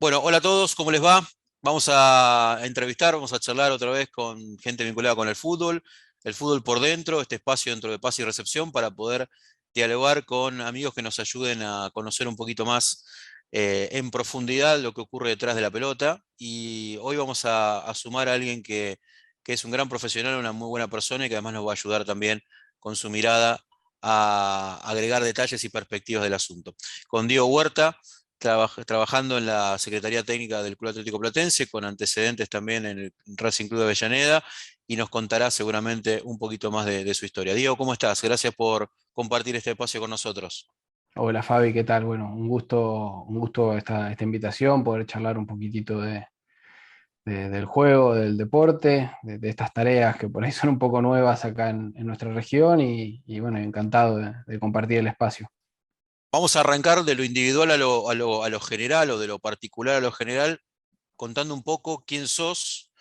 Bueno, hola a todos, ¿cómo les va? Vamos a entrevistar, vamos a charlar otra vez con gente vinculada con el fútbol por dentro, este espacio dentro de Paz y Recepción para poder dialogar con amigos que nos ayuden a conocer un poquito más en profundidad lo que ocurre detrás de la pelota. Y hoy vamos a sumar a alguien que es un gran profesional, una muy buena persona y que además nos va a ayudar también con su mirada a agregar detalles y perspectivas del asunto. Con Diego Huerta trabajando en la Secretaría Técnica del Club Atlético Platense, con antecedentes también en el Racing Club de Avellaneda, y nos contará seguramente un poquito más de su historia. Diego, ¿cómo estás? Gracias por compartir este espacio con nosotros. Hola Fabi, ¿qué tal? Bueno, un gusto esta invitación, poder charlar un poquitito del juego, del deporte, de estas tareas que por ahí son un poco nuevas acá en nuestra región y bueno, encantado de compartir el espacio. Vamos a arrancar de lo individual a lo general o de lo particular a lo general, contando un poco quién sos,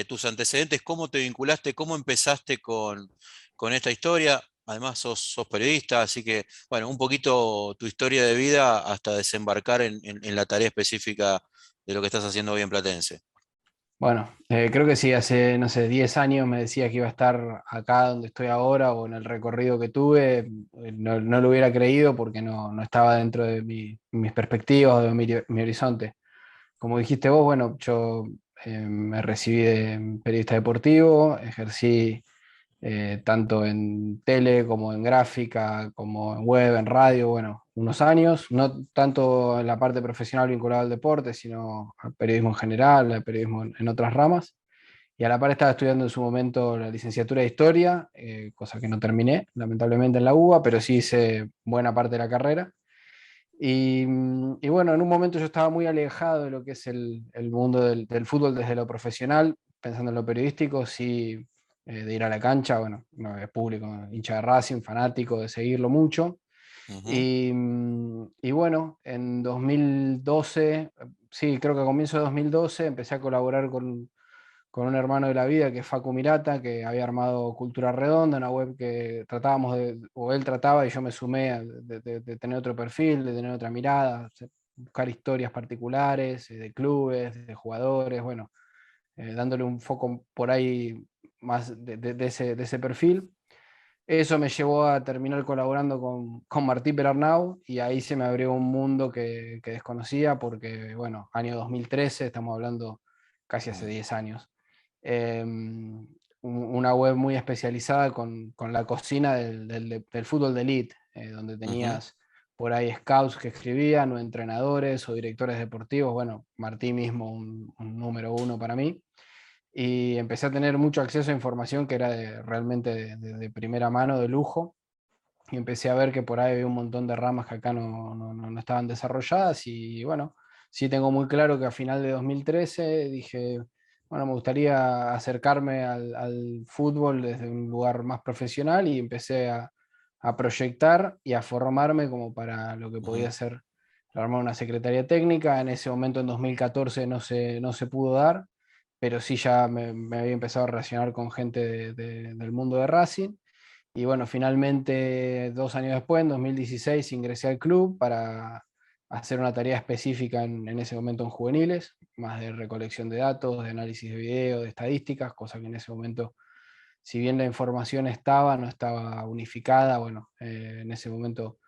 tus antecedentes, cómo te vinculaste, cómo empezaste con esta historia. Además, sos periodista, así que, bueno, un poquito tu historia de vida hasta desembarcar en la tarea específica de lo que estás haciendo hoy en Platense. Bueno, creo que sí, hace, no sé, 10 años me decía que iba a estar acá donde estoy ahora o en el recorrido que tuve, no lo hubiera creído porque no estaba dentro de mis perspectivas o de mi horizonte. Como dijiste vos, bueno, yo me recibí de periodista deportivo, ejercí tanto en tele como en gráfica, como en web, en radio, bueno, unos años, no tanto en la parte profesional vinculada al deporte, sino al periodismo en general, al periodismo en otras ramas. Y a la par estaba estudiando en su momento la licenciatura de Historia, cosa que no terminé, lamentablemente, en la UBA, pero sí hice buena parte de la carrera. Y bueno, en un momento yo estaba muy alejado de lo que es el mundo del fútbol desde lo profesional, pensando en lo periodístico, sí, de ir a la cancha, bueno, no es público, hincha de Racing, fanático, de seguirlo mucho. Ujú. Y bueno, en 2012, sí, creo que a comienzo de 2012 empecé a colaborar con un hermano de la vida que es Facu Mirata, que había armado Cultura Redonda, una web que tratábamos o él trataba y yo me sumé de tener otro perfil, de tener otra mirada, buscar historias particulares, de clubes, de jugadores, bueno, dándole un foco por ahí más de ese perfil. Eso me llevó a terminar colaborando con Martí Perarnau y ahí se me abrió un mundo que desconocía porque, bueno, año 2013, estamos hablando casi hace Mm. 10 años. Una web muy especializada con la cocina del fútbol de elite, donde Ujú. tenías por ahí scouts que escribían o entrenadores o directores deportivos. Bueno, Martí mismo un número uno para mí y empecé a tener mucho acceso a información que era realmente de primera mano, de lujo, y empecé a ver que por ahí había un montón de ramas que acá no estaban desarrolladas, y bueno, sí tengo muy claro que a final de 2013 dije, bueno, me gustaría acercarme al fútbol desde un lugar más profesional y empecé a proyectar y a formarme como para lo que Ujú. podía ser armar una secretaría técnica. En ese momento, en 2014, no se pudo dar, pero sí ya me había empezado a relacionar con gente del mundo de Racing. Y bueno, finalmente 2 años después, en 2016, ingresé al club para hacer una tarea específica en ese momento en juveniles, más de recolección de datos, de análisis de video, de estadísticas, cosa que en ese momento, si bien la información estaba, no estaba unificada. Bueno, en ese momento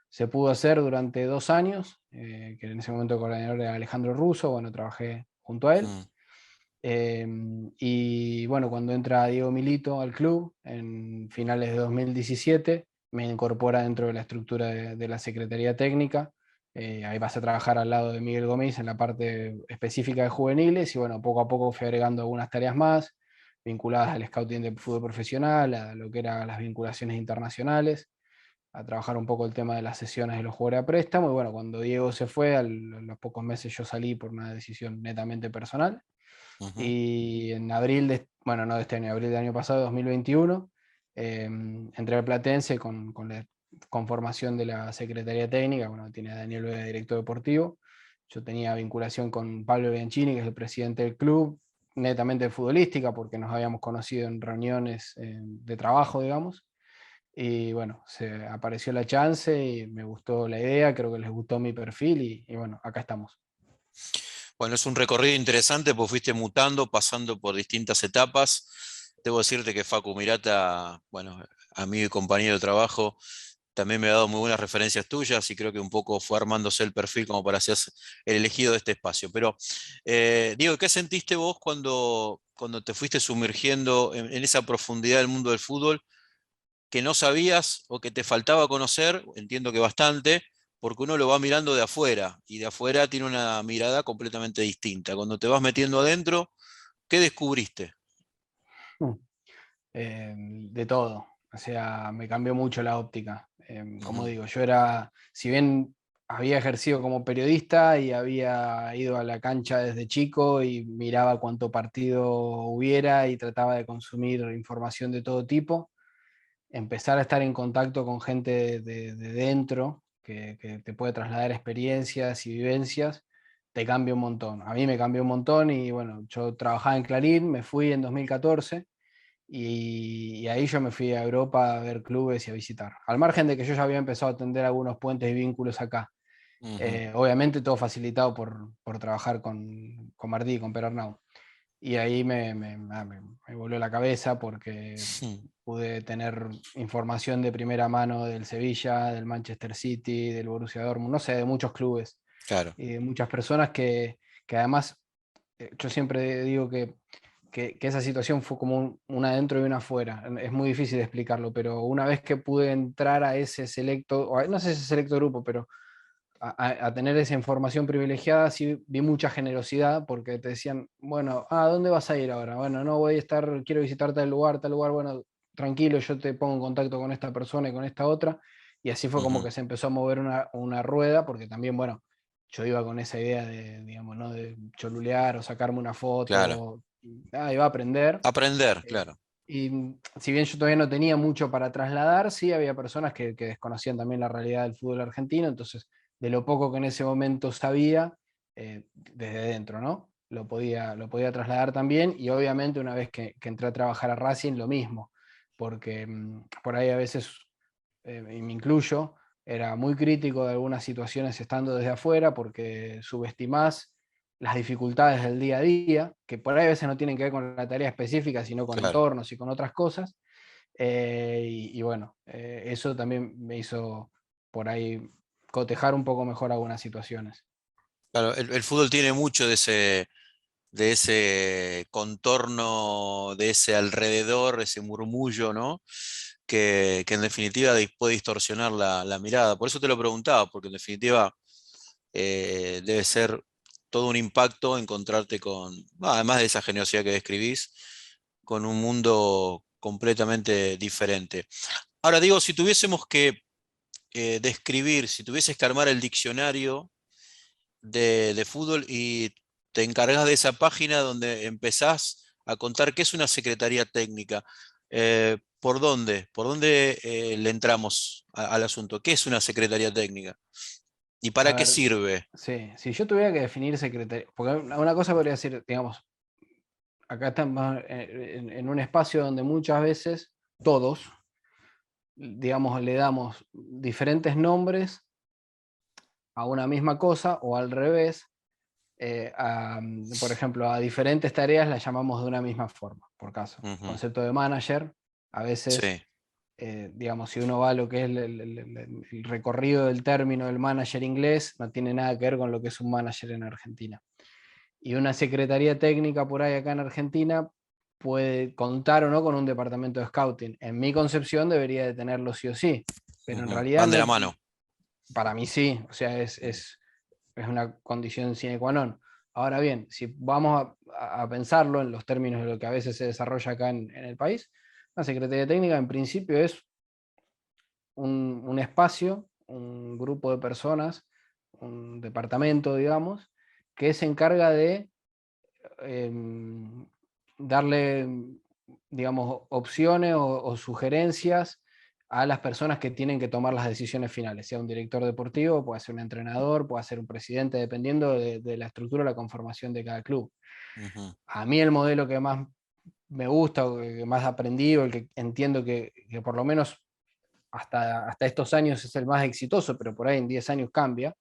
se pudo hacer durante 2 años, que en ese momento el coordinador era Alejandro Russo, bueno, trabajé junto a él. Mm. Y bueno, cuando entra Diego Milito al club en finales de 2017, me incorpora dentro de la estructura de la Secretaría Técnica. Ahí vas a trabajar al lado de Miguel Gómez en la parte específica de juveniles y bueno, poco a poco fui agregando algunas tareas más vinculadas al scouting de fútbol profesional, a lo que eran las vinculaciones internacionales, a trabajar un poco el tema de las sesiones de los jugadores a préstamo. Y bueno, cuando Diego se fue, a los pocos meses yo salí por una decisión netamente personal. Ujú. Y en abril bueno, no de este año, abril del año pasado, 2021, entré al Platense con la conformación de la Secretaría Técnica. Bueno, tiene a Daniel Vega, director deportivo. Yo tenía vinculación con Pablo Bianchini, que es el presidente del club, netamente futbolística, porque nos habíamos conocido en reuniones de trabajo, digamos. Y bueno, se apareció la chance y me gustó la idea, creo que les gustó mi perfil y bueno, acá estamos. Bueno, es un recorrido interesante porque fuiste mutando, pasando por distintas etapas. Debo decirte que Facu Mirata, bueno, amigo y compañero de trabajo, también me ha dado muy buenas referencias tuyas y creo que un poco fue armándose el perfil como para ser el elegido de este espacio. Pero, Diego, ¿qué sentiste vos cuando te fuiste sumergiendo en esa profundidad del mundo del fútbol que no sabías o que te faltaba conocer? Entiendo que bastante, porque uno lo va mirando de afuera y de afuera tiene una mirada completamente distinta. Cuando te vas metiendo adentro, ¿qué descubriste? Mm. De todo. O sea, me cambió mucho la óptica. Como Ujú, digo, yo era, si bien había ejercido como periodista y había ido a la cancha desde chico y miraba cuánto partido hubiera y trataba de consumir información de todo tipo, empezar a estar en contacto con gente de dentro que te puede trasladar experiencias y vivencias, te cambia un montón. A mí me cambió un montón y bueno, yo trabajaba en Clarín, me fui en 2014 y ahí yo me fui a Europa a ver clubes y a visitar. Al margen de que yo ya había empezado a tender algunos puentes y vínculos acá. ujú, Obviamente todo facilitado por trabajar con Martí, con Per Arnau. Y ahí me voló la cabeza porque ujú. pude tener información de primera mano del Sevilla, del Manchester City, del Borussia Dortmund, no sé, de muchos clubes Claro, y de muchas personas que además, yo siempre digo que esa situación fue como una adentro y una afuera. Es muy difícil de explicarlo, pero una vez que pude entrar a ese selecto, no sé si ese selecto grupo, pero a tener esa información privilegiada, sí vi mucha generosidad porque te decían, bueno, ¿dónde vas a ir ahora? Bueno, no voy a estar, quiero visitar tal lugar, bueno, tranquilo, yo te pongo en contacto con esta persona y con esta otra. Y así fue como ujú, que se empezó a mover una rueda, porque también, bueno, yo iba con esa idea de, digamos, ¿no? De cholulear o sacarme una claro. foto, iba a aprender. Aprender, eh, claro. y si bien yo todavía no tenía mucho para trasladar, sí había personas que desconocían también la realidad del fútbol argentino, entonces de lo poco que en ese momento sabía, desde dentro, ¿no? Lo podía trasladar también y obviamente una vez que entré a trabajar a Racing, lo mismo, porque por ahí a veces, y me incluyo, era muy crítico de algunas situaciones estando desde afuera porque subestimás las dificultades del día a día, que por ahí a veces no tienen que ver con la tarea específica, sino con Claro. entornos y con otras cosas. Y bueno, eso también me hizo por ahí cotejar un poco mejor algunas situaciones. Claro, el fútbol tiene mucho de ese contorno, de ese alrededor, ese murmullo, ¿no? Que en definitiva puede distorsionar la mirada. Por eso te lo preguntaba, porque en definitiva debe ser todo un impacto encontrarte con, además de esa generosidad que describís, con un mundo completamente diferente. Ahora digo, si tuviésemos que describir, si tuvieses que armar el diccionario de fútbol y te encargas de esa página donde empezás a contar qué es una secretaría técnica. ¿Por dónde? ¿Por dónde le entramos al asunto? ¿Qué es una secretaría técnica? ¿Y A para qué ver, sirve? sí, si yo tuviera que definir secretaría, porque una cosa podría ser, digamos, acá estamos en un espacio donde muchas veces todos, digamos, le damos diferentes nombres a una misma cosa o al revés, por ejemplo, a diferentes tareas las llamamos de una misma forma. Por caso, el Ujú, concepto de manager, a veces, sí, digamos, si uno va a lo que es el recorrido del término del manager inglés, no tiene nada que ver con lo que es un manager en Argentina. Y una secretaría técnica por ahí acá en Argentina puede contar o no con un departamento de scouting. En mi concepción debería de tenerlo sí o sí, pero en ujú. realidad Van de la no, mano. para mí sí, o sea, Ujú, es una condición sine qua non. Ahora bien, si vamos a pensarlo en los términos de lo que a veces se desarrolla acá en el país, la Secretaría Técnica en principio es un espacio, un grupo de personas, un departamento, digamos, que se encarga de darle, digamos, opciones o sugerencias a las personas que tienen que tomar las decisiones finales, sea un director deportivo, puede ser un entrenador, puede ser un presidente, dependiendo de la estructura o la conformación de cada club. ujú, A mí el modelo que más me gusta, o que más aprendí, o el que entiendo que por lo menos hasta estos años es el más exitoso, pero por ahí en 10 años cambia,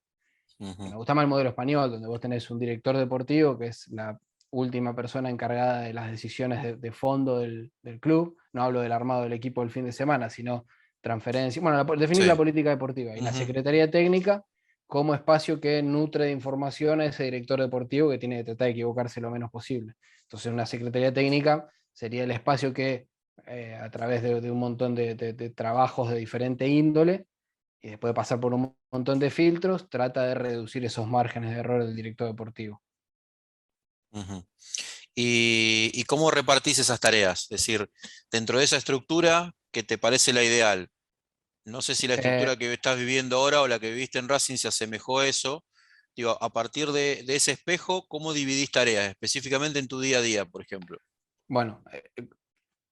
Me gusta más el modelo español, donde vos tenés un director deportivo, que es la última persona encargada de las decisiones de fondo del club. No hablo del armado del equipo del fin de semana, sino transferencia, bueno, definir la Sí. política deportiva. Y la Ujú, Secretaría Técnica como espacio que nutre de información a ese director deportivo que tiene que tratar de equivocarse lo menos posible. Entonces, una Secretaría Técnica sería el espacio que, a través de un montón de trabajos de diferente índole, y después de pasar por un montón de filtros, trata de reducir esos márgenes de error del director deportivo. ujú. ¿Y cómo repartís esas tareas? Es decir, dentro de esa estructura que te parece la ideal. No sé si la Eh, estructura que estás viviendo ahora o la que viviste en Racing se asemejó a eso. Digo, a partir de ese espejo, ¿cómo dividís tareas? Específicamente en tu día a día, por ejemplo. bueno,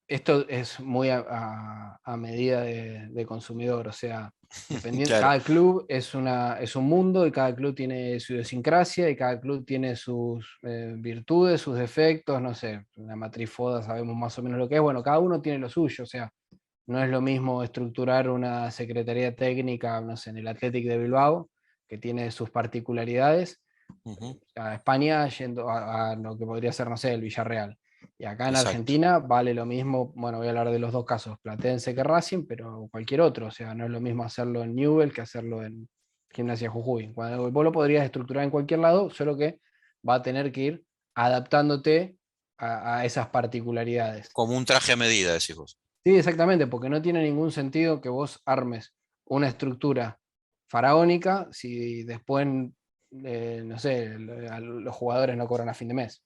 esto es muy a medida de consumidor, o sea, dependiendo, Claro. cada club es un mundo y cada club tiene su idiosincrasia y cada club tiene sus virtudes, sus defectos, no sé, la matriz FODA sabemos más o menos lo que es, bueno, cada uno tiene lo suyo, o sea, no es lo mismo estructurar una secretaría técnica, no sé, en el Athletic de Bilbao, que tiene sus particularidades, Ujú, a España yendo a lo que podría ser, no sé, el Villarreal. Y acá en exacto. Argentina vale lo mismo, bueno, voy a hablar de los dos casos, Platense que Racing, pero cualquier otro, o sea, no es lo mismo hacerlo en Newell que hacerlo en Gimnasia Jujuy. Cuando vos lo podrías estructurar en cualquier lado, solo que va a tener que ir adaptándote a esas particularidades. Como un traje a medida, decís vos. Sí, exactamente, porque no tiene ningún sentido que vos armes una estructura faraónica si después, no sé, los jugadores no cobran a fin de mes.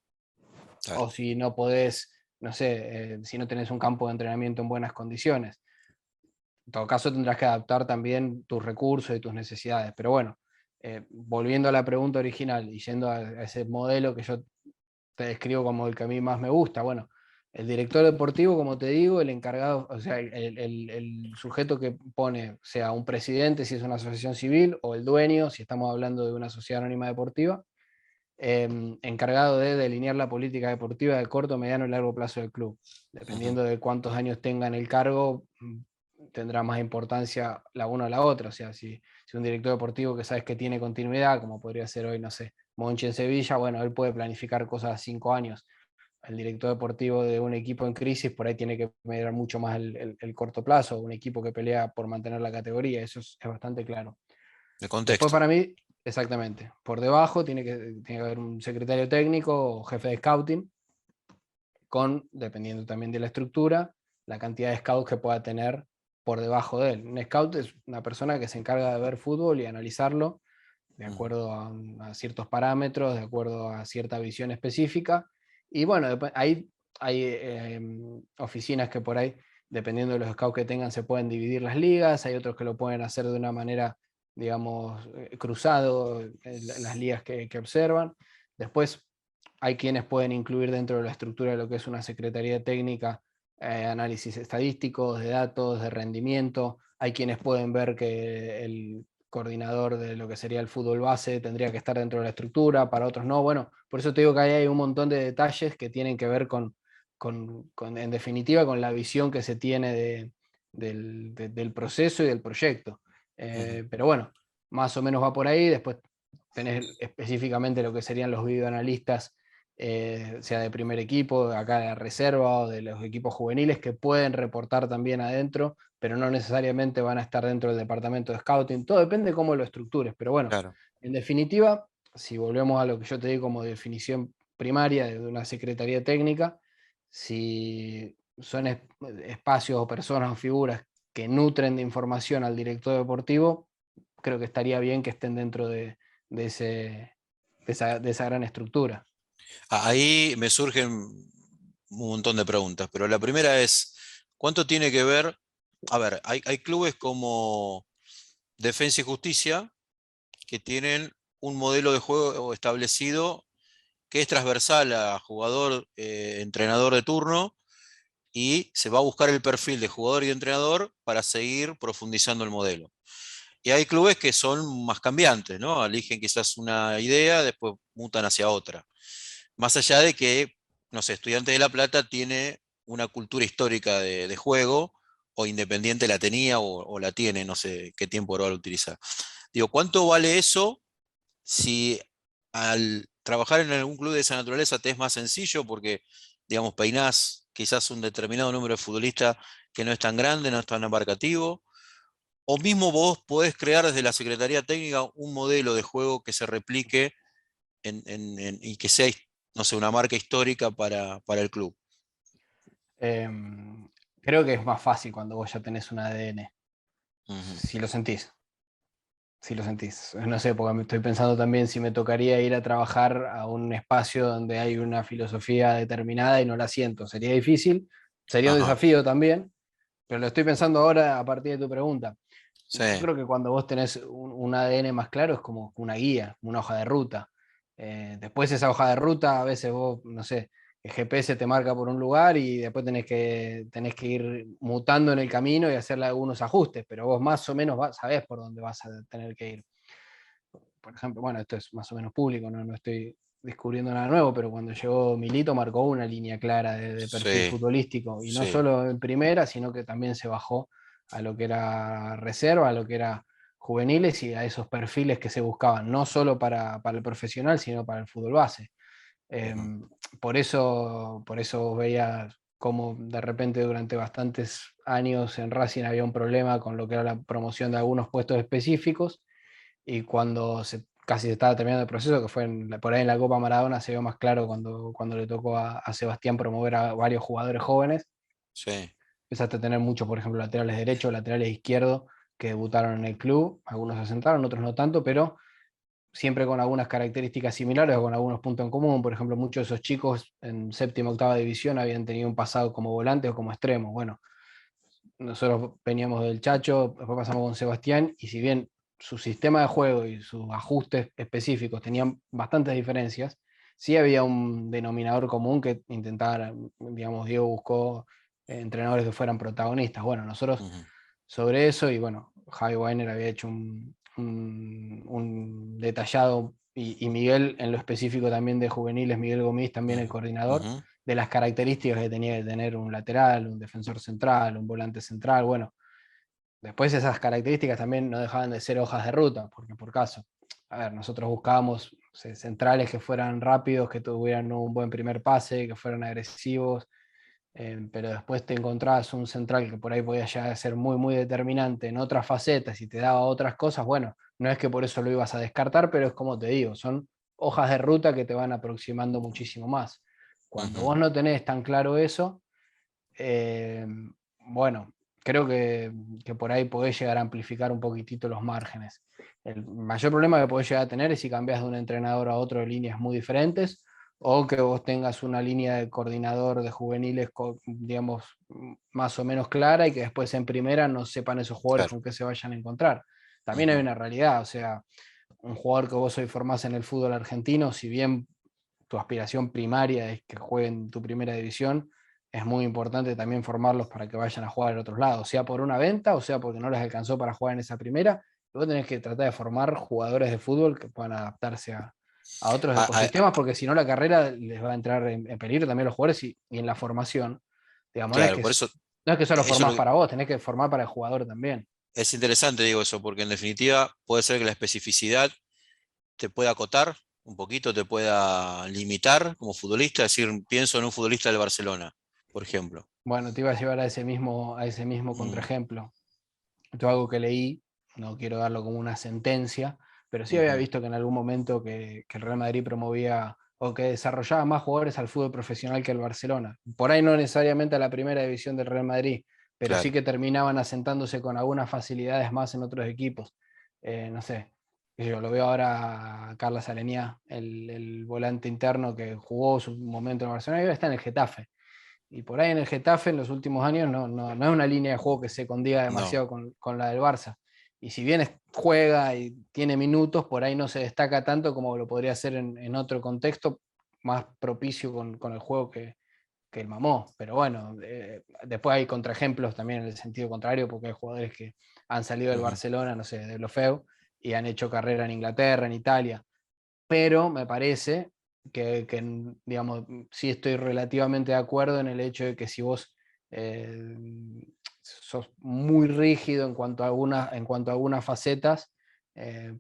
Claro. O si no podés, no sé, si no tenés un campo de entrenamiento en buenas condiciones. En todo caso, tendrás que adaptar también tus recursos y tus necesidades. Pero bueno, volviendo a la pregunta original y yendo a ese modelo que yo te describo como el que a mí más me gusta. Bueno, el director deportivo, como te digo, el encargado, o sea, el sujeto que pone, sea un presidente si es una asociación civil, o el dueño si estamos hablando de una sociedad anónima deportiva, encargado de delinear la política deportiva de corto, mediano y largo plazo del club. Ujú, Dependiendo de cuántos años tenga en el cargo, tendrá más importancia la una o la otra. O sea, si un director deportivo que sabes que tiene continuidad, como podría ser hoy, no sé, Monchi en Sevilla, bueno, él puede planificar cosas a 5 años. El director deportivo de un equipo en crisis por ahí tiene que mirar mucho más el corto plazo, un equipo que pelea por mantener la categoría, eso es bastante claro. de Después contexto. para mí, exactamente, por debajo tiene que haber un secretario técnico o jefe de scouting, con, dependiendo también de la estructura, la cantidad de scouts que pueda tener por debajo de él. Un scout es una persona que se encarga de ver fútbol y analizarlo de Ujú, acuerdo a ciertos parámetros, de acuerdo a cierta visión específica. Y bueno, hay oficinas que por ahí, dependiendo de los scouts que tengan, se pueden dividir las ligas, hay otros que lo pueden hacer de una manera, digamos, cruzado en las ligas que observan. Después hay quienes pueden incluir dentro de la estructura de lo que es una secretaría técnica análisis estadísticos, de datos, de rendimiento. Hay quienes pueden ver que el coordinador de lo que sería el fútbol base tendría que estar dentro de la estructura, para otros no. Bueno, por eso te digo que ahí hay un montón de detalles que tienen que ver en definitiva, con la visión que se tiene del proceso y del proyecto. ujú. Pero bueno, más o menos va por ahí. Después tenés específicamente lo que serían los videoanalistas, sea de primer equipo, acá de la reserva o de los equipos juveniles, que pueden reportar también adentro, pero no necesariamente van a estar dentro del departamento de scouting. Todo depende de cómo lo estructures. Pero bueno, Claro. en definitiva, si volvemos a lo que yo te di como definición primaria de una secretaría técnica, si son espacios o personas o figuras que nutren de información al director deportivo, creo que estaría bien que estén dentro de esa gran estructura. Ahí me surgen un montón de preguntas, pero la primera es, ¿cuánto tiene que ver? A ver, hay clubes como Defensa y Justicia que tienen un modelo de juego establecido que es transversal a jugador, entrenador de turno, y se va a buscar el perfil de jugador y de entrenador para seguir profundizando el modelo. Y hay clubes que son más cambiantes, ¿no? Eligen quizás una idea, después mutan hacia otra. Más allá de que, no sé, Estudiantes de La Plata tiene una cultura histórica de juego, o Independiente la tenía o la tiene, no sé qué tiempo lo va a utilizar. Digo, ¿cuánto vale eso si al trabajar en algún club de esa naturaleza te es más sencillo porque, digamos, peinás quizás un determinado número de futbolistas que no es tan grande, no es tan abarcativo, o mismo vos podés crear desde la Secretaría Técnica un modelo de juego que se replique y que sea, no sé, una marca histórica para el club. Em, Creo que es más fácil cuando vos ya tenés un ADN, Ujú. si lo sentís. Si lo sentís. No sé, porque me estoy pensando también si me tocaría ir a trabajar a un espacio donde hay una filosofía determinada y no la siento. Sería difícil, sería un Ajá, desafío también, pero lo estoy pensando ahora a partir de tu pregunta. sí, Yo creo que cuando vos tenés un ADN más claro es como una guía, una hoja de ruta. Después esa hoja de ruta, a veces vos, no sé, el GPS te marca por un lugar y después tenés que ir mutando en el camino y hacerle algunos ajustes, pero vos más o menos sabés por dónde vas a tener que ir. Por ejemplo, bueno, esto es más o menos público, no estoy descubriendo nada nuevo, pero cuando llegó Milito marcó una línea clara de perfil sí, futbolístico, y no sí. solo en primera, sino que también se bajó a lo que era reserva, a lo que era juveniles y a esos perfiles que se buscaban, no solo para el profesional, sino para el fútbol base. Eh, Ujú, por eso veía como de repente durante bastantes años en Racing había un problema con lo que era la promoción de algunos puestos específicos, y cuando casi se estaba terminando el proceso, que fue por ahí en la Copa Maradona, se vio más claro cuando le tocó a Sebastián promover a varios jugadores jóvenes. sí, Empezaste a tener muchos, por ejemplo, laterales derechos, laterales izquierdos, que debutaron en el club, algunos se asentaron, otros no tanto, pero siempre con algunas características similares o con algunos puntos en común. Por ejemplo, muchos de esos chicos en séptima, octava división habían tenido un pasado como volantes o como extremos. Bueno, nosotros veníamos del Chacho, después pasamos con Sebastián, y si bien su sistema de juego y sus ajustes específicos tenían bastantes diferencias, sí había un denominador común que intentaba, digamos, Diego buscó entrenadores que fueran protagonistas. Bueno, nosotros ujú, sobre eso, y bueno, Javi Weiner había hecho un detallado, y Miguel en lo específico también de juveniles, Miguel Gomis, también el ujú, coordinador, ujú, de las características que tenía que tener un lateral, un defensor central, un volante central. Bueno, después esas características también no dejaban de ser hojas de ruta, porque por caso, a ver, nosotros buscábamos centrales que fueran rápidos, que tuvieran un buen primer pase, que fueran agresivos, pero después te encontrabas un central que por ahí podía llegar a ser muy, muy determinante en otras facetas y te daba otras cosas. Bueno, no es que por eso lo ibas a descartar, pero es como te digo, son hojas de ruta que te van aproximando muchísimo más. Cuando ujú. vos no tenés tan claro eso, eh, bueno, creo que por ahí podés llegar a amplificar un poquitito los márgenes. El mayor problema que podés llegar a tener es si cambias de un entrenador a otro de líneas muy diferentes, o que vos tengas una línea de coordinador de juveniles, digamos, más o menos clara, y que después en primera no sepan esos jugadores Claro. con qué se vayan a encontrar. También hay Ujú, una realidad, o sea, un jugador que vos hoy formás en el fútbol argentino, si bien tu aspiración primaria es que jueguen tu primera división, es muy importante también formarlos para que vayan a jugar en otros lados, sea por una venta o sea porque no les alcanzó para jugar en esa primera. Y vos tenés que tratar de formar jugadores de fútbol que puedan adaptarse a otros A- a- ecosistemas, porque si no la carrera les va a entrar en peligro también los jugadores, y en la formación, digamos, claro, por eso, no es que solo eso es, formás para vos, tenés que formar para el jugador también. es interesante, digo eso, porque en definitiva puede ser que la especificidad te pueda acotar un poquito, te pueda limitar como futbolista, es decir, pienso en un futbolista del Barcelona, por ejemplo. Bueno, te iba a llevar a ese mismo Mm, contraejemplo. Esto es algo que leí, no quiero darlo como una sentencia, pero sí había ujú, visto que en algún momento que el Real Madrid promovía o que desarrollaba más jugadores al fútbol profesional que el Barcelona. Por ahí no necesariamente a la primera división del Real Madrid, pero sí claro, que terminaban asentándose con algunas facilidades más en otros equipos. No sé, yo lo veo ahora a Carlos Aleñá, el volante interno que jugó su momento en el Barcelona, y ahora está en el Getafe. Y por ahí en el Getafe en los últimos años no es una línea de juego que se condiga no, demasiado con la del Barça. Y si bien juega y tiene minutos, por ahí no se destaca tanto como lo podría hacer en otro contexto más propicio con el juego que el mamó. Pero bueno, después hay contraejemplos también en el sentido contrario, porque hay jugadores que han salido del ujú, Barcelona, no sé, de lo feo, y han hecho carrera en Inglaterra, en Italia. Pero me parece digamos, sí estoy relativamente de acuerdo en el hecho de que si vos sos muy rígido en cuanto a algunas facetas,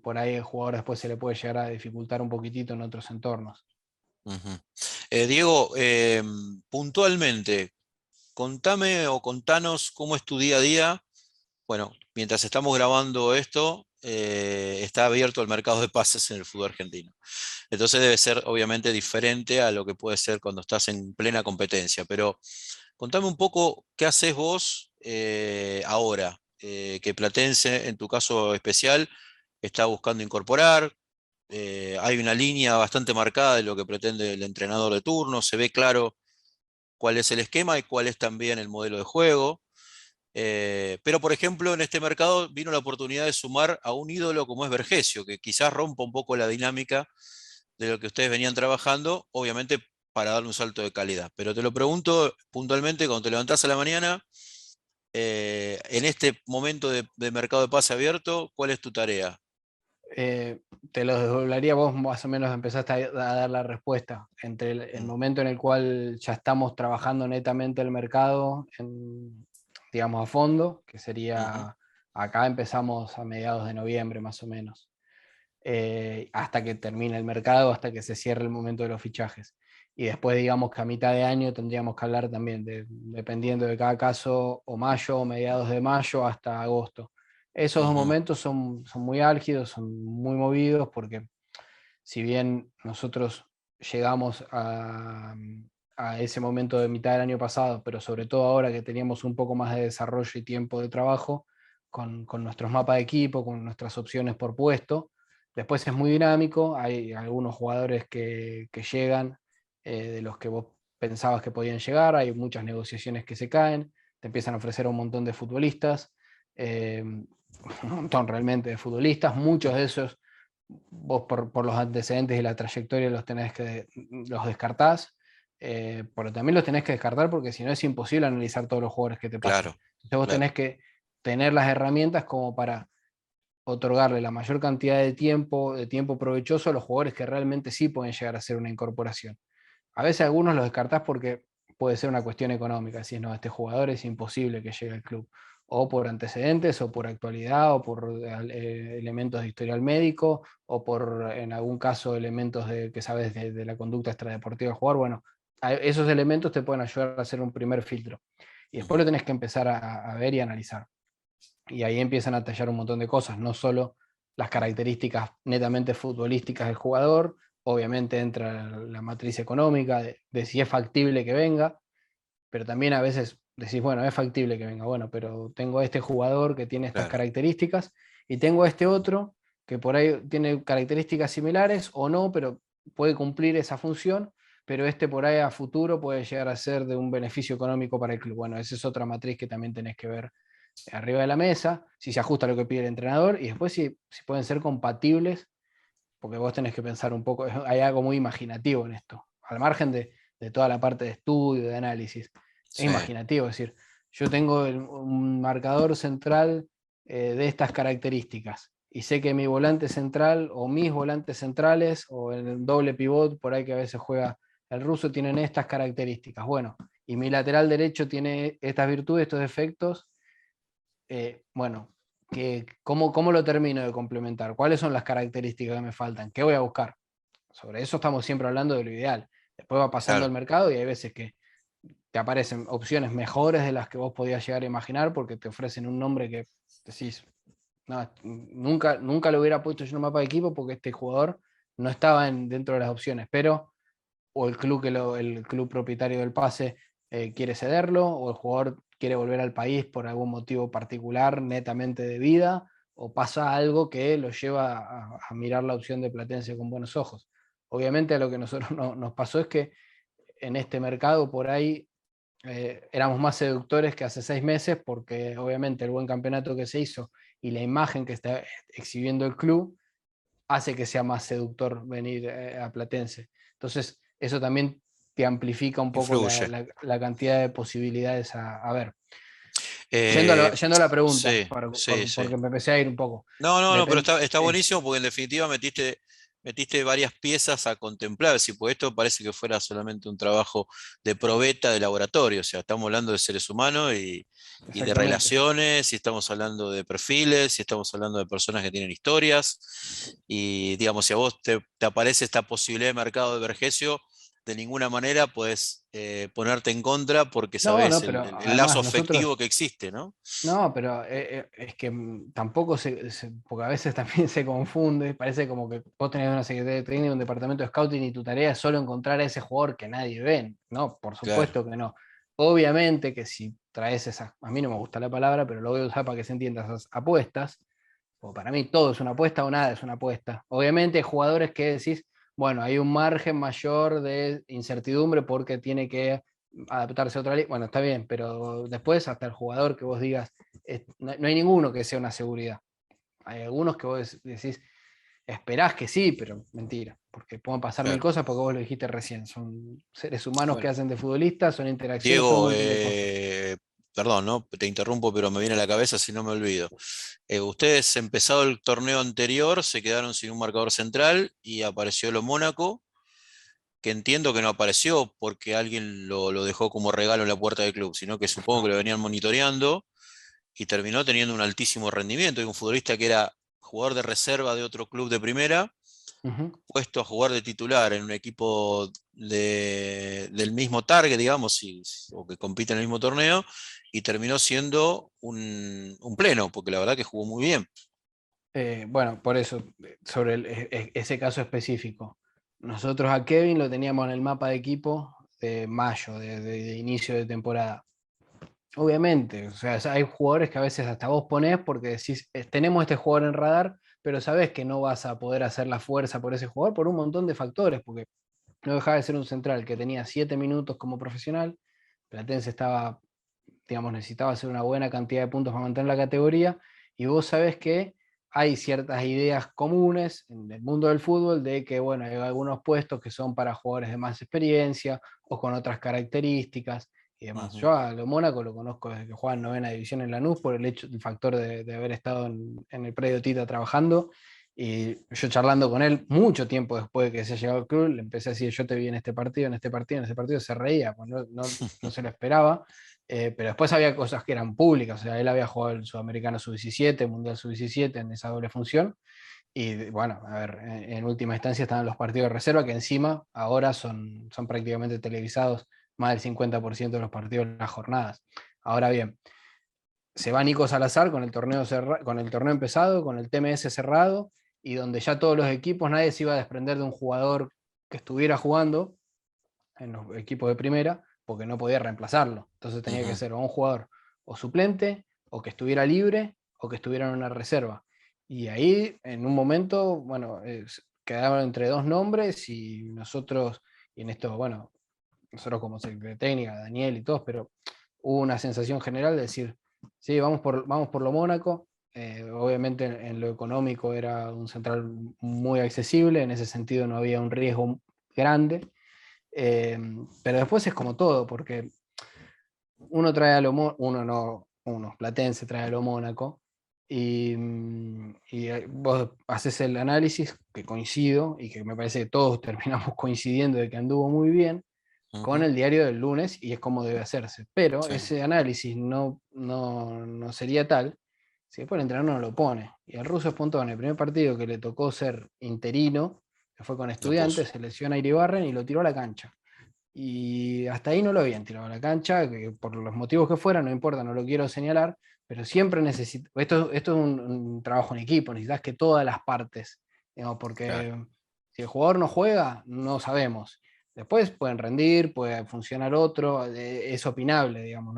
por ahí el jugador después se le puede llegar a dificultar un poquitito en otros entornos. Ujú. Diego, puntualmente, contame o contanos cómo es tu día a día. Bueno, mientras estamos grabando esto, está abierto el mercado de pases en el fútbol argentino. Entonces debe ser obviamente diferente a lo que puede ser cuando estás en plena competencia. Pero contame un poco qué haces vos ahora, que Platense, en tu caso especial, está buscando incorporar. Hay una línea bastante marcada de lo que pretende el entrenador de turno. Se ve claro cuál es el esquema y cuál es también el modelo de juego. Pero, por ejemplo, en este mercado vino la oportunidad de sumar a un ídolo como es Vergesio, que quizás rompa un poco la dinámica de lo que ustedes venían trabajando, obviamente para darle un salto de calidad. Pero te lo pregunto puntualmente, cuando te levantás a la mañana, en este momento de mercado de pase abierto, ¿cuál es tu tarea? Te lo desdoblaría, vos más o menos empezaste a dar la respuesta. Entre el Mm, momento en el cual ya estamos trabajando netamente el mercado, digamos a fondo, que ujú, sería acá empezamos a mediados de noviembre más o menos, hasta que termine el mercado, hasta que se cierre el momento de los fichajes. Y después, digamos que a mitad de año tendríamos que hablar también, dependiendo de cada caso, o mayo o mediados de mayo hasta agosto. Esos dos ujú, momentos son muy álgidos, son muy movidos, porque si bien nosotros llegamos a ese momento de mitad del año pasado, pero sobre todo ahora que teníamos un poco más de desarrollo y tiempo de trabajo, con nuestros mapas de equipo, con nuestras opciones por puesto. Después es muy dinámico, hay algunos jugadores que llegan, de los que vos pensabas que podían llegar, hay muchas negociaciones que se caen, te empiezan a ofrecer un montón de futbolistas, un montón realmente de futbolistas, muchos de esos vos por los antecedentes y la trayectoria los descartás, pero también los tenés que descartar porque si no es imposible analizar todos los jugadores que te pasan. claro, Entonces vos claro, tenés que tener las herramientas como para otorgarle la mayor cantidad de tiempo provechoso a los jugadores que realmente sí pueden llegar a ser una incorporación. A veces algunos los descartás porque puede ser una cuestión económica, si no, este jugador es imposible que llegue al club, o por antecedentes, o por actualidad, o por elementos de historial médico, o por, en algún caso, elementos que sabes de la conducta extradeportiva del jugador. Bueno, esos elementos te pueden ayudar a hacer un primer filtro. Y después ujú, lo tenés que empezar a ver y analizar. Y ahí empiezan a tallar un montón de cosas, no solo las características netamente futbolísticas del jugador, obviamente entra la matriz económica de si es factible que venga, pero también a veces decís, bueno, es factible que venga, bueno, pero tengo este jugador que tiene estas claro, características y tengo este otro que por ahí tiene características similares o no, pero puede cumplir esa función, pero este por ahí a futuro puede llegar a ser de un beneficio económico para el club. Bueno, esa es otra matriz que también tenés que ver arriba de la mesa, si se ajusta a lo que pide el entrenador y después si pueden ser compatibles, porque vos tenés que pensar un poco, hay algo muy imaginativo en esto, al margen de toda la parte de estudio, de análisis, es sí, imaginativo, es decir, yo tengo un marcador central de estas características y sé que mi volante central o mis volantes centrales o el doble pivot, por ahí que a veces juega el ruso, tienen estas características. Bueno, y mi lateral derecho tiene estas virtudes, estos defectos, bueno, ¿cómo lo termino de complementar? ¿Cuáles son las características que me faltan? ¿Qué voy a buscar? Sobre eso estamos siempre hablando de lo ideal. Después va pasando claro, el mercado y hay veces que te aparecen opciones mejores de las que vos podías llegar a imaginar porque te ofrecen un nombre que decís, no, nunca lo hubiera puesto yo en un mapa de equipo porque este jugador no estaba dentro de las opciones, pero o el club, el club propietario del pase quiere cederlo, o el jugador quiere volver al país por algún motivo particular, netamente de vida, o pasa algo que lo lleva a mirar la opción de Platense con buenos ojos. Obviamente a lo que nosotros nos pasó es que en este mercado por ahí éramos más seductores que hace 6 meses, porque obviamente el buen campeonato que se hizo y la imagen que está exhibiendo el club hace que sea más seductor venir a Platense. Entonces, eso también te amplifica un poco influye. la cantidad de posibilidades a ver. Eh, Yendo a la pregunta, sí, sí, sí. porque me empecé a ir un poco. No, no, no, pero está Sí, buenísimo porque en definitiva metiste metiste varias piezas a contemplar, si pues esto parece que fuera solamente un trabajo de probeta de laboratorio, o sea, estamos hablando de seres humanos y de Exactamente. relaciones, y estamos hablando de perfiles, y estamos hablando de personas que tienen historias, y digamos, si a vos te aparece esta posibilidad de mercado de Vergesio, de ninguna manera puedes ponerte en contra porque No, sabes no, pero el lazo además nosotros. afectivo que existe, ¿no? No, pero es que tampoco porque a veces también se confunde, parece como que vos tenés una secretaría técnica, un departamento de scouting y tu tarea es solo encontrar a ese jugador que nadie ve. No, por Claro, supuesto que no. Obviamente que si traes esas, a mí no me gusta la palabra, pero lo voy a usar para que se entienda, esas apuestas, o para mí todo es una apuesta o nada es una apuesta. Obviamente hay jugadores que decís, bueno, hay un margen mayor de incertidumbre porque tiene que adaptarse a otra liga. Bueno, está bien, pero después hasta el jugador que vos digas, no hay ninguno que sea una seguridad. Hay algunos que vos decís, esperás que sí, pero mentira, porque pueden pasar mil claro. cosas porque vos lo dijiste recién. Son seres humanos que Bueno, hacen de futbolistas, son interacciones, son un Diego, montón de cosas. perdón, ¿no? Te interrumpo, pero me viene a la cabeza si no me olvido. Ustedes, empezado el torneo anterior, se quedaron sin un marcador central y apareció lo Mónaco, que entiendo que no apareció porque alguien lo dejó como regalo en la puerta del club, sino que supongo que No. lo venían monitoreando y terminó teniendo un altísimo rendimiento. Y un futbolista que era jugador de reserva de otro club de primera, Ujú. puesto a jugar de titular en un equipo del mismo target, digamos, o que compite en el mismo torneo, y terminó siendo un pleno, porque la verdad que jugó muy bien. Bueno, por eso, sobre ese caso específico. Nosotros a Kevin lo teníamos en el mapa de equipo de mayo, de inicio de temporada. Obviamente, o sea, hay jugadores que a veces hasta vos ponés porque decís, tenemos este jugador en radar, pero sabés que no vas a poder hacer la fuerza por ese jugador por un montón de factores, porque no dejaba de ser un central que tenía 7 minutos como profesional, Platense estaba, digamos, necesitaba hacer una buena cantidad de puntos para mantener la categoría, y vos sabés que hay ciertas ideas comunes en el mundo del fútbol de que, bueno, hay algunos puestos que son para jugadores de más experiencia o con otras características y demás. Ujú. Yo a lo Mónaco lo conozco desde que juega en novena división en Lanús por el factor de haber estado en el predio Tita trabajando. Y yo charlando con él mucho tiempo después de que se ha llegado al club, le empecé a decir, yo te vi en este partido, en este partido, en este partido, se reía, pues no se lo esperaba. Pero después había cosas que eran públicas, o sea, él había jugado el Sudamericano Sub-17, Mundial Sub-17 en esa doble función, y bueno, a ver, en última instancia estaban los partidos de reserva, que encima ahora son prácticamente televisados más del 50% de los partidos en las jornadas. Ahora bien, se va Nico Salazar con el con el torneo empezado, con el TMS cerrado, y donde ya todos los equipos, nadie se iba a desprender de un jugador que estuviera jugando en los equipos de primera, porque no podía reemplazarlo. Entonces tenía que Ujú. ser o un jugador o suplente, o que estuviera libre, o que estuviera en una reserva. Y ahí, en un momento, bueno, quedaban entre dos nombres y nosotros, y en esto, bueno, nosotros como secretaria técnica, Daniel y todos, pero hubo una sensación general de decir, sí, vamos por lo Mónaco. Obviamente en lo económico era un central muy accesible, en ese sentido no había un riesgo grande, pero después es como todo, porque uno trae a lo uno no, uno, Platense trae a lo Mónaco, y vos haces el análisis, que coincido, y que me parece que todos terminamos coincidiendo de que anduvo muy bien, con Ujú. el diario del lunes, y es como debe hacerse. Pero Sí, ese análisis no sería tal si después el entrenador no lo pone. Y el ruso Espontón, el primer partido que le tocó ser interino, que fue con lo puso. Estudiantes, se lesiona a Iribarren y lo tiró a la cancha. Y hasta ahí no lo habían tirado a la cancha, que por los motivos que fueran, no importa, no lo quiero señalar, pero siempre necesito, esto es un trabajo en equipo, necesitas que todas las partes, digamos, Claro. porque si el jugador no juega, no sabemos. Después pueden rendir, puede funcionar otro, es opinable, digamos,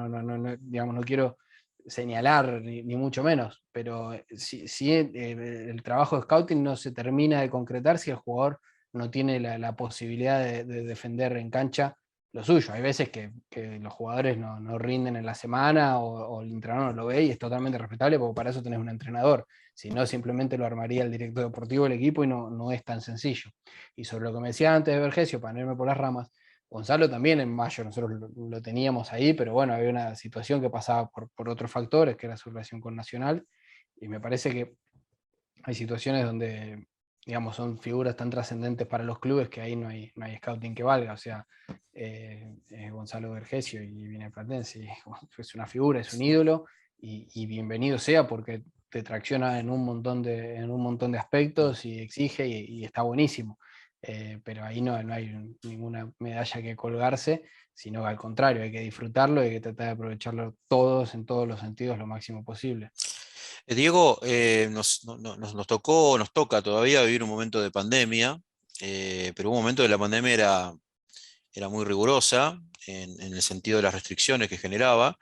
digamos, no quiero señalar ni mucho menos, pero si el trabajo de scouting no se termina de concretar si el jugador no tiene la posibilidad de defender en cancha lo suyo. Hay veces que los jugadores no rinden en la semana o el entrenador no lo ve y es totalmente respetable porque para eso tenés un entrenador. Si no, simplemente lo armaría el director deportivo del equipo y no es tan sencillo. Y sobre lo que me decía antes de Vergesio, para no irme por las ramas, Gonzalo también en mayo nosotros lo teníamos ahí, pero bueno, había una situación que pasaba por otros factores, que era su relación con Nacional, y me parece que hay situaciones donde digamos, son figuras tan trascendentes para los clubes que ahí no hay scouting que valga. O sea, Gonzalo Vergesio y viene Platense, es una figura, es un ídolo, y bienvenido sea porque te tracciona en un montón de Mm. aspectos y exige y está buenísimo. Pero ahí no hay ninguna medalla que colgarse, sino que al contrario, hay que disfrutarlo y hay que tratar de aprovecharlo todos en todos los sentidos lo máximo posible. Diego, nos tocó, nos toca todavía vivir un momento de pandemia, pero un momento de la pandemia era muy rigurosa en el sentido de las restricciones que generaba.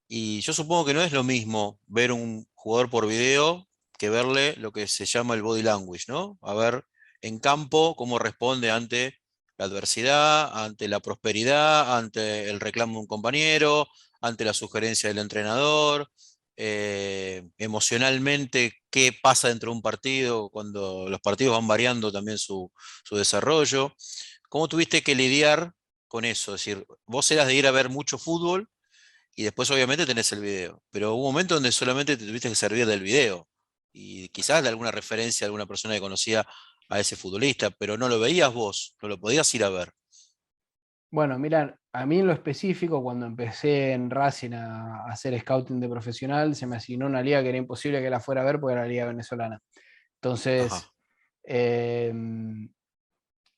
Y yo supongo que no es lo mismo ver un jugador por video que verle lo que se llama el body language, ¿no? A ver en campo cómo responde ante la adversidad, ante la prosperidad, ante el reclamo de un compañero, ante la sugerencia del entrenador, emocionalmente qué pasa dentro de un partido, cuando los partidos van variando también su desarrollo. ¿Cómo tuviste que lidiar con eso? Es decir, vos eras de ir a ver mucho fútbol y después obviamente tenés el video, pero hubo un momento donde solamente te tuviste que servir del video y quizás de alguna referencia de alguna persona que conocía a ese futbolista, pero no lo veías vos, no lo podías ir a ver. Bueno, mira, a mí en lo específico, cuando empecé en Racing a hacer scouting de profesional, se me asignó una liga que era imposible que la fuera a ver porque era la liga venezolana. Entonces, Ajá. eh,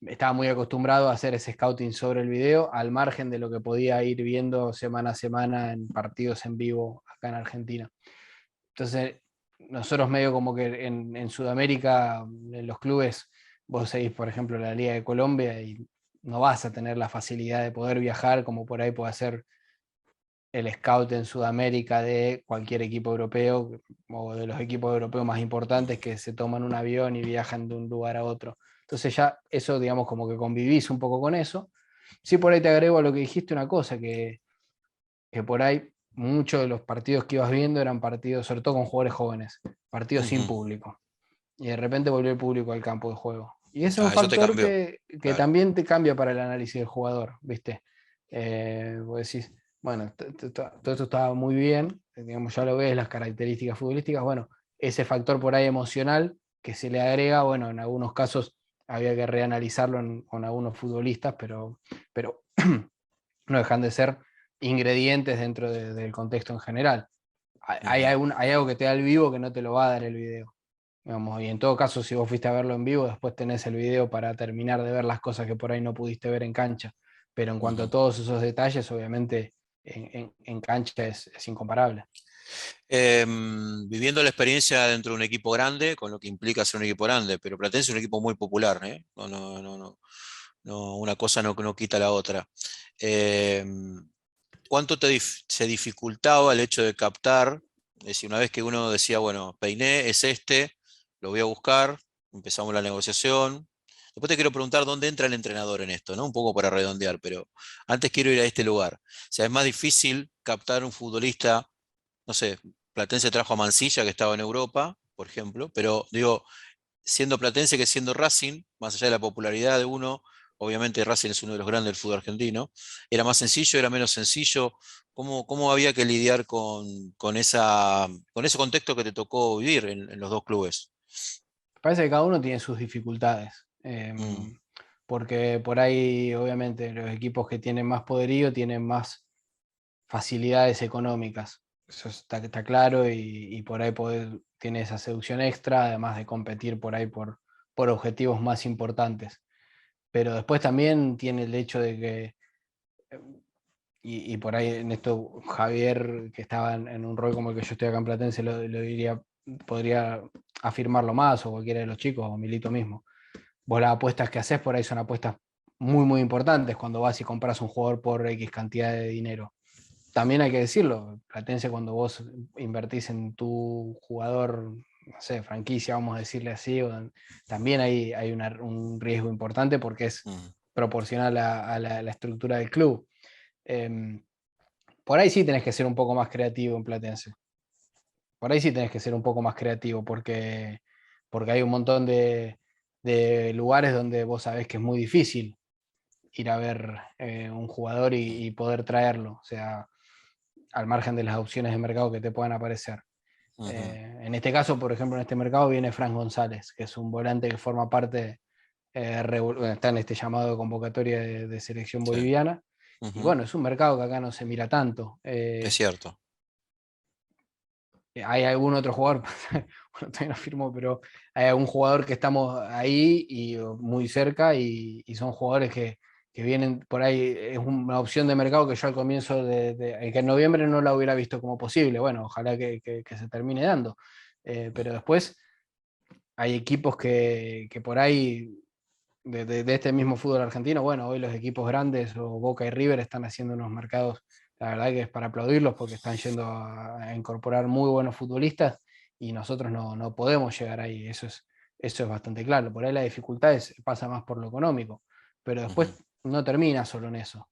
estaba muy acostumbrado a hacer ese scouting sobre el video, al margen de lo que podía ir viendo semana a semana en partidos en vivo acá en Argentina. Entonces, nosotros medio como que en Sudamérica, en los clubes, vos seguís, por ejemplo, la Liga de Colombia y no vas a tener la facilidad de poder viajar como por ahí puede hacer el scout en Sudamérica de cualquier equipo europeo o de los equipos europeos más importantes que se toman un avión y viajan de un lugar a otro. Entonces ya eso, digamos, como que convivís un poco con eso. Sí, por ahí te agrego a lo que dijiste una cosa, que por ahí muchos de los partidos que ibas viendo eran partidos, sobre todo con jugadores jóvenes, partidos sin Ujú. público. Y de repente volvió el público al campo de juego. Y ese es un Ah, eso te factor cambió. que Claro. también te cambia para el análisis del jugador, ¿viste? Vos decís, bueno, todo esto estaba muy bien, digamos, ya lo ves, las características futbolísticas, bueno, ese factor por ahí emocional que se le agrega, bueno, en algunos casos había que reanalizarlo con algunos futbolistas, pero no dejan de ser ingredientes dentro del contexto en general. Ujú. Hay algo que te da el vivo que no te lo va a dar el video. Digamos, y en todo caso, si vos fuiste a verlo en vivo, después tenés el video para terminar de ver las cosas que por ahí no pudiste ver en cancha. Pero en cuanto a Ujú. todos esos detalles, obviamente en cancha es incomparable. Viviendo la experiencia dentro de un equipo grande, con lo que implica ser un equipo grande, pero Platense es un equipo muy popular, ¿eh? Una cosa no quita la otra. Em, ¿Cuánto se dificultaba el hecho de captar? Es decir, una vez que uno decía, bueno, Peiné es este, lo voy a buscar, empezamos la negociación. Después te quiero preguntar dónde entra el entrenador en esto, ¿no? Un poco para redondear, pero antes quiero ir a este lugar. O sea, es más difícil captar un futbolista, no sé, Platense trajo a Mansilla, que estaba en Europa, por ejemplo, pero digo, siendo Platense que siendo Racing, más allá de la popularidad de uno, obviamente Racing es uno de los grandes del fútbol argentino, era más sencillo, era menos sencillo. ¿Cómo había que lidiar con ese contexto que te tocó vivir en los dos clubes? Parece que cada uno tiene sus dificultades. Mm. Porque por ahí, obviamente, los equipos que tienen más poderío tienen más facilidades económicas. Eso está claro y por ahí tiene esa seducción extra, además de competir por ahí por objetivos más importantes. Pero después también tiene el hecho de que, y por ahí en esto Javier, que estaba en un rol como el que yo estoy acá en Platense, lo diría, podría afirmarlo más, o cualquiera de los chicos, o Milito mismo. Vos las apuestas que haces por ahí son apuestas muy, muy importantes cuando vas y compras un jugador por X cantidad de dinero. También hay que decirlo, Platense cuando vos invertís en tu jugador, no sé, franquicia, vamos a decirle así, también hay un riesgo importante porque es Mm. proporcional a la estructura del club. Eh, por ahí sí tenés que ser un poco más creativo en Platense. Por ahí sí tenés que ser un poco más creativo porque hay un montón de lugares donde vos sabés que es muy difícil ir a ver un jugador y poder traerlo. O sea, al margen de las opciones de mercado que te puedan aparecer. Ujú. En este caso, por ejemplo, en este mercado viene Fran González, que es un volante que forma parte, está en este llamado de convocatoria de selección Sí. boliviana. Y Ujú. bueno, es un mercado que acá no se mira tanto. Es cierto. Hay algún otro jugador, bueno, todavía no firmó, pero hay algún jugador que estamos ahí y muy cerca y son jugadores que vienen por ahí. Es una opción de mercado que yo al comienzo que en noviembre no la hubiera visto como posible. Bueno, ojalá que se termine dando. Pero después hay equipos que por ahí de este mismo fútbol argentino, bueno, hoy los equipos grandes o Boca y River están haciendo unos mercados, la verdad que es para aplaudirlos porque están yendo a incorporar muy buenos futbolistas y nosotros no podemos llegar ahí, eso es bastante claro. Por ahí la dificultad pasa más por lo económico, pero después Ujú. no termina solo en eso,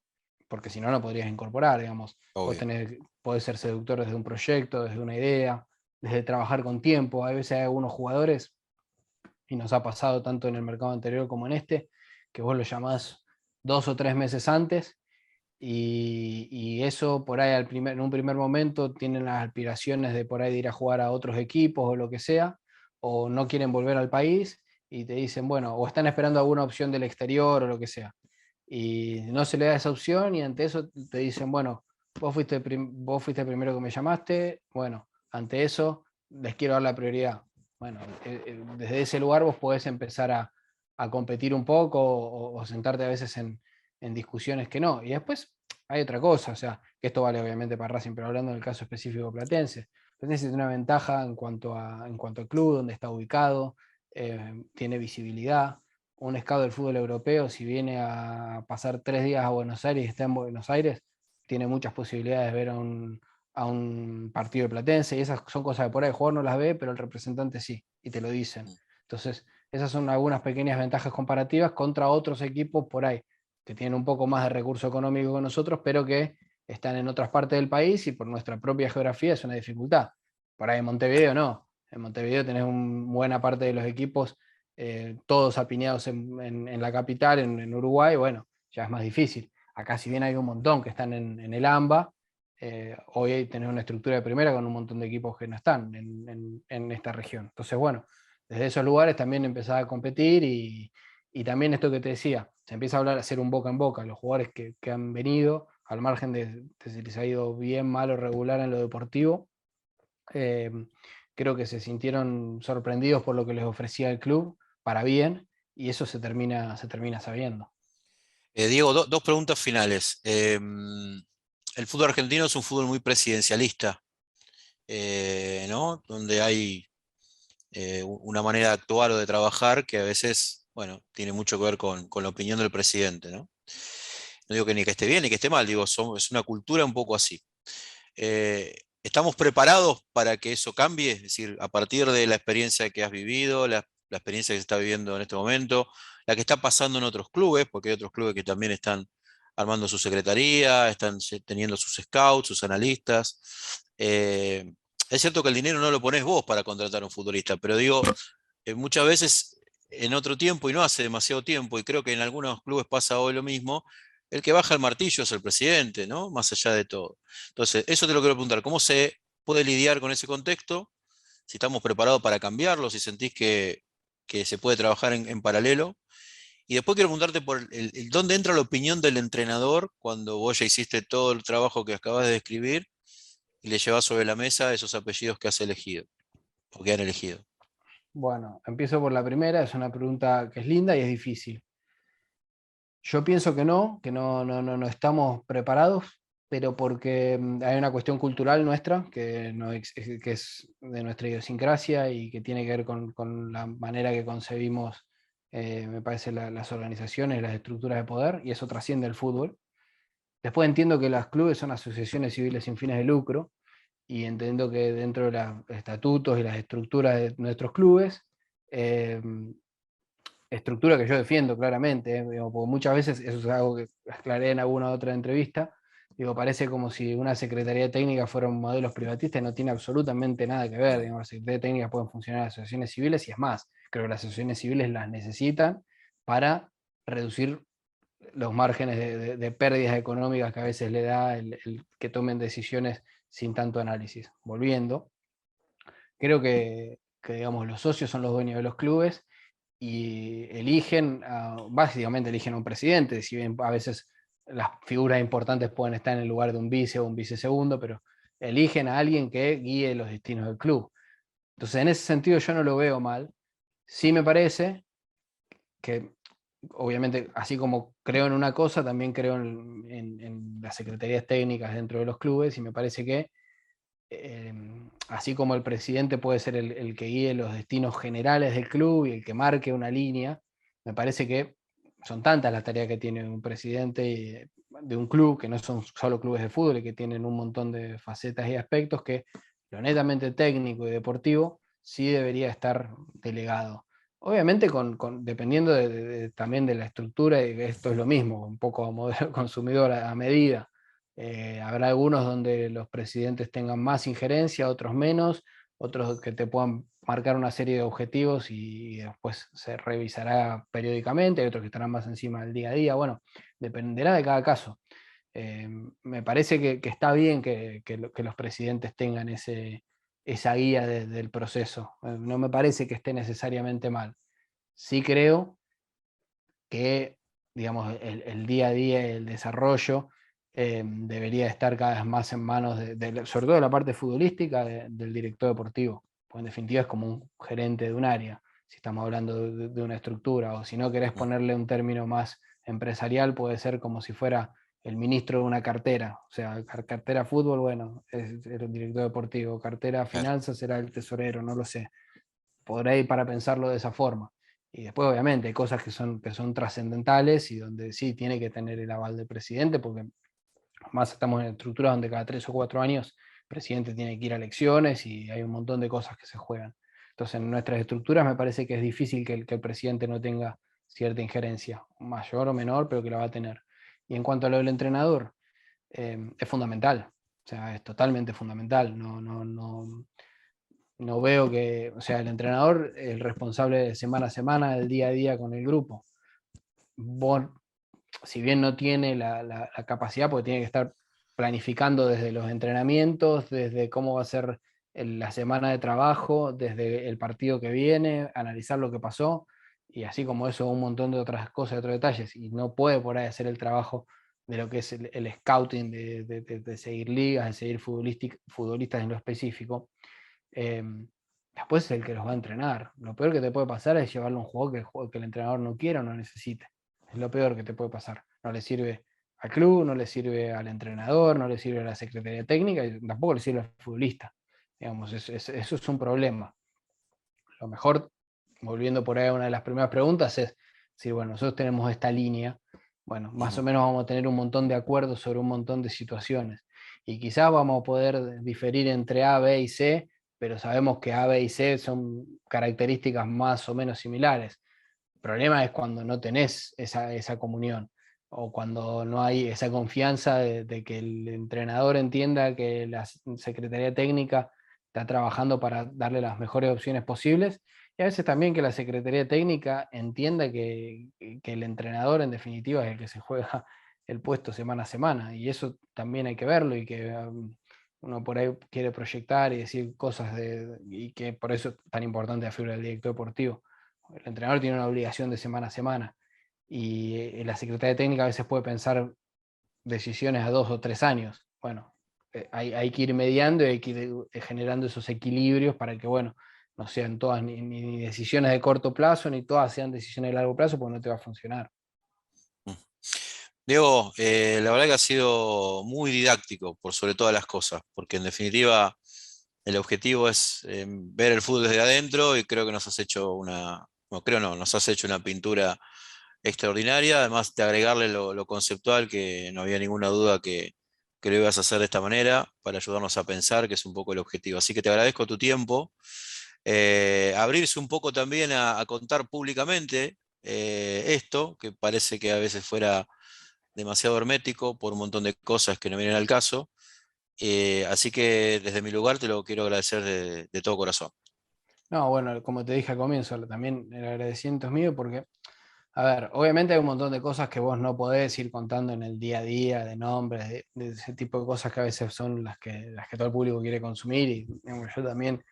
porque si no, no podrías incorporar, digamos. Obvio. Podés ser seductor desde un proyecto, desde una idea, desde trabajar con tiempo. A veces hay algunos jugadores y nos ha pasado tanto en el mercado anterior como en este, que vos lo llamás 2 o 3 meses antes y eso por ahí en un primer momento tienen las aspiraciones de por ahí de ir a jugar a otros equipos o lo que sea, o no quieren volver al país y te dicen, bueno, o están esperando alguna opción del exterior o lo que sea. Y no se le da esa opción y ante eso te dicen, bueno, vos fuiste el primero que me llamaste, bueno, ante eso les quiero dar la prioridad. Bueno, desde ese lugar vos podés empezar a competir un poco o sentarte a veces en discusiones que no. Y después hay otra cosa, o sea, que esto vale obviamente para Racing, pero hablando del caso específico Platense. Platense tiene una ventaja en cuanto al club, donde está ubicado, tiene visibilidad. Un scout del fútbol europeo, si viene a pasar 3 días a Buenos Aires y está en Buenos Aires, tiene muchas posibilidades de ver a un partido de Platense, y esas son cosas que por ahí el jugador no las ve, pero el representante sí, y te lo dicen. Entonces, esas son algunas pequeñas ventajas comparativas contra otros equipos por ahí, que tienen un poco más de recurso económico que nosotros, pero que están en otras partes del país y por nuestra propia geografía es una dificultad. Por ahí en Montevideo no. En Montevideo tenés buena parte de los equipos todos apiñados en la capital, en Uruguay, bueno, ya es más difícil. Acá si bien hay un montón que están en el AMBA, hoy tenés una estructura de primera con un montón de equipos que no están en esta región. Entonces, bueno, desde esos lugares también empezaba a competir y también esto que te decía, se empieza a hablar, a hacer un boca en boca. Los jugadores que han venido, al margen de si les ha ido bien, mal o regular en lo deportivo, eh, creo que se sintieron sorprendidos por lo que les ofrecía el club, para bien, y eso se termina sabiendo. Diego, dos preguntas finales. El fútbol argentino es un fútbol muy presidencialista, ¿no? Donde hay una manera de actuar o de trabajar que a veces, bueno, tiene mucho que ver con la opinión del presidente, ¿no? No digo que ni que esté bien ni que esté mal, digo, es una cultura un poco así. ¿Estamos preparados para que eso cambie? Es decir, a partir de la experiencia que has vivido, la experiencia que se está viviendo en este momento, la que está pasando en otros clubes, porque hay otros clubes que también están armando su secretaría, están teniendo sus scouts, sus analistas. Es cierto que el dinero no lo pones vos para contratar a un futbolista, pero digo, muchas veces en otro tiempo, y no hace demasiado tiempo, y creo que en algunos clubes pasa hoy lo mismo, el que baja el martillo es el presidente, ¿no? Más allá de todo. Entonces, eso te lo quiero preguntar, ¿cómo se puede lidiar con ese contexto? Si estamos preparados para cambiarlo, si sentís que se puede trabajar en paralelo. Y después quiero preguntarte por dónde entra la opinión del entrenador cuando vos ya hiciste todo el trabajo que acabas de describir y le llevas sobre la mesa esos apellidos que has elegido o que han elegido. Bueno, empiezo por la primera, es una pregunta que es linda y es difícil. Yo pienso que no estamos preparados, pero porque hay una cuestión cultural nuestra que es de nuestra idiosincrasia y que tiene que ver con la manera que concebimos, me parece, las organizaciones, las estructuras de poder, y eso trasciende el fútbol. Después entiendo que los clubes son asociaciones civiles sin fines de lucro, y entiendo que dentro de los estatutos y las estructuras de nuestros clubes, eh, estructura que yo defiendo claramente, digo, porque muchas veces, eso es algo que aclaré en alguna otra entrevista, digo, parece como si una secretaría técnica fuera un modelo privatista y no tiene absolutamente nada que ver, digamos, las secretarías técnicas pueden funcionar en asociaciones civiles y es más, creo que las asociaciones civiles las necesitan para reducir los márgenes de pérdidas económicas que a veces le da el que tomen decisiones sin tanto análisis. Volviendo, Creo que, digamos, los socios son los dueños de los clubes y eligen, básicamente eligen a un presidente, si bien a veces las figuras importantes pueden estar en el lugar de un vice o un vicesegundo, pero eligen a alguien que guíe los destinos del club. Entonces, en ese sentido yo no lo veo mal. Sí me parece que, obviamente, así como creo en una cosa, también creo en las secretarías técnicas dentro de los clubes, y me parece que así como el presidente puede ser el que guíe los destinos generales del club y el que marque una línea, me parece que son tantas las tareas que tiene un presidente de un club, que no son solo clubes de fútbol y que tienen un montón de facetas y aspectos, que lo netamente técnico y deportivo sí debería estar delegado. Obviamente dependiendo también de la estructura, y esto es lo mismo, un poco a modelo consumidor a medida. Habrá algunos donde los presidentes tengan más injerencia, otros menos, otros que te puedan marcar una serie de objetivos y después se revisará periódicamente, hay otros que estarán más encima del día a día. Bueno, dependerá de cada caso. Me parece que está bien que los presidentes tengan esa guía del proceso. No me parece que esté necesariamente mal. Sí creo que, digamos, el día a día y el desarrollo debería estar cada vez más en manos, sobre todo de la parte futbolística, del director deportivo, porque en definitiva es como un gerente de un área, si estamos hablando de una estructura, o si no querés ponerle un término más empresarial, puede ser como si fuera el ministro de una cartera, o sea, cartera fútbol, bueno, es el director deportivo, cartera Claro. finanzas será el tesorero, no lo sé, podrá ir para pensarlo de esa forma. Y después, obviamente, hay cosas que son trascendentales y donde sí tiene que tener el aval del presidente, porque más estamos en estructuras donde cada 3 o 4 años el presidente tiene que ir a elecciones y hay un montón de cosas que se juegan. Entonces, en nuestras estructuras me parece que es difícil que el presidente no tenga cierta injerencia, mayor o menor, pero que la va a tener. Y en cuanto a lo del entrenador, es fundamental, o sea, es totalmente fundamental. No veo que, o sea, el entrenador es el responsable de semana a semana, del día a día con el grupo. Vos, si bien no tiene la capacidad, porque tiene que estar planificando desde los entrenamientos, desde cómo va a ser la semana de trabajo, desde el partido que viene, analizar lo que pasó, y así como eso, un montón de otras cosas, de otros detalles, y no puede por ahí hacer el trabajo de lo que es el scouting, de seguir ligas, de seguir futbolistas en lo específico. eh, Después es el que los va a entrenar. Lo peor que te puede pasar es llevarle un juego que el entrenador no quiera o no necesite. Es lo peor que te puede pasar. No le sirve al club, no le sirve al entrenador, no le sirve a la secretaría técnica y tampoco le sirve al futbolista. Digamos, eso es un problema. Lo mejor, volviendo por ahí a una de las primeras preguntas, es decir, bueno, nosotros tenemos esta línea, bueno, más o menos vamos a tener un montón de acuerdos sobre un montón de situaciones. Y quizás vamos a poder diferir entre A, B y C, pero sabemos que A, B y C son características más o menos similares. El problema es cuando no tenés esa comunión o cuando no hay esa confianza de que el entrenador entienda que la Secretaría Técnica está trabajando para darle las mejores opciones posibles y a veces también que la Secretaría Técnica entienda que el entrenador en definitiva es el que se juega el puesto semana a semana y eso también hay que verlo y que uno por ahí quiere proyectar y decir cosas y que por eso es tan importante la figura del director deportivo. El entrenador tiene una obligación de semana a semana y la Secretaría Técnica a veces puede pensar decisiones a 2 o 3 años. Bueno, hay que ir mediando y hay que ir generando esos equilibrios para que, bueno, no sean todas ni decisiones de corto plazo, ni todas sean decisiones de largo plazo, porque no te va a funcionar. Diego, la verdad que ha sido muy didáctico por sobre todas las cosas, porque en definitiva el objetivo es ver el fútbol desde adentro y creo que nos has hecho no creo no, nos has hecho una pintura extraordinaria, además de agregarle lo conceptual, que no había ninguna duda que lo ibas a hacer de esta manera, para ayudarnos a pensar, que es un poco el objetivo. Así que te agradezco tu tiempo. Abrirse un poco también a contar públicamente esto, que parece que a veces fuera demasiado hermético por un montón de cosas que no vienen al caso. Así que desde mi lugar te lo quiero agradecer de todo corazón. No, bueno, como te dije al comienzo, también el agradecimiento es mío porque, a ver, obviamente hay un montón de cosas que vos no podés ir contando en el día a día, de nombres, de ese tipo de cosas que a veces son las que todo el público quiere consumir y digamos, yo también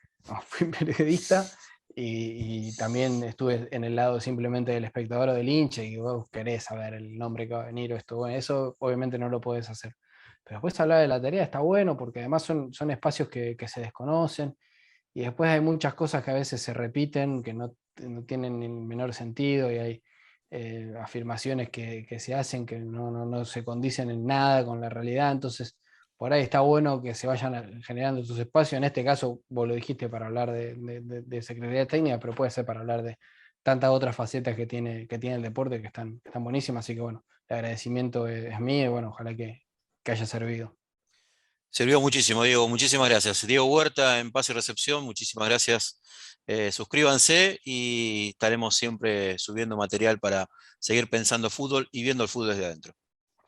fui periodista y también estuve en el lado simplemente del espectador o del hincha y vos querés saber el nombre que va a venir o esto. Bueno, eso obviamente no lo podés hacer. Pero después hablar de la tarea está bueno porque además son espacios que se desconocen y después hay muchas cosas que a veces se repiten, que no tienen ni el menor sentido y hay afirmaciones que se hacen que no se condicen en nada con la realidad. Entonces, por ahí está bueno que se vayan generando sus espacios. En este caso, vos lo dijiste para hablar de Secretaría Técnica, pero puede ser para hablar de tantas otras facetas que tiene el deporte que están buenísimas. Así que bueno, el agradecimiento es mío y bueno, ojalá que haya servido. Sirvió muchísimo, Diego. Muchísimas gracias. Diego Huerta en Pase y Recepción, muchísimas gracias. Suscríbanse y estaremos siempre subiendo material para seguir pensando fútbol y viendo el fútbol desde adentro.